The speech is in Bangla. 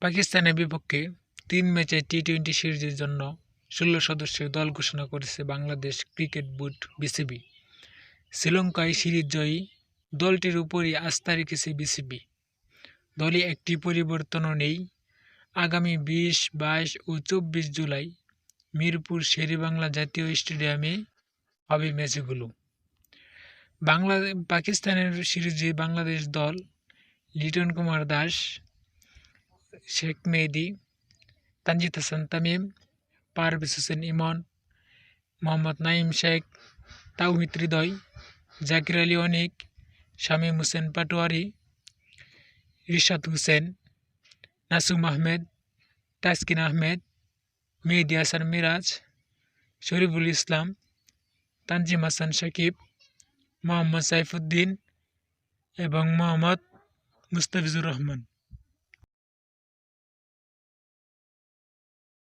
পাকিস্তানের বিপক্ষে ৩ ম্যাচের টি-২০ সিরিজের জন্য ১৬ সদস্যের দল ঘোষণা করেছে বাংলাদেশ ক্রিকেট বোর্ড বিসিবি। শ্রীলঙ্কায় সিরিজ জয়ী দলটির উপরই আস্থা রেখেছে বিসিবি। দলে একটি পরিবর্তনও নেই। আগামী ২০, ২২ ও ২৪ জুলাই মিরপুর শেরেবাংলা জাতীয় স্টেডিয়ামে হবে ম্যাচগুলো। পাকিস্তানের সিরিজে বাংলাদেশ দল লিটন কুমার দাস, শেখ মেহেদী, তানজিদ হাসান তামিম, পারভেজ হোসেন ইমন, মোহাম্মদ নাঈম শেখ, তাওহিদ হৃদয়, জাকির আলী অনিক, শামীম হোসেন পাটোয়ারি, রিশাদ হোসেন, নাসুম আহমেদ, তাসকিন আহমেদ, মেহেদী হাসান মিরাজ, শরীফুল ইসলাম, তানজিম হাসান সাকিব, মোহাম্মদ সাইফুদ্দিন এবং মোহাম্মদ মুস্তাফিজুর রহমান।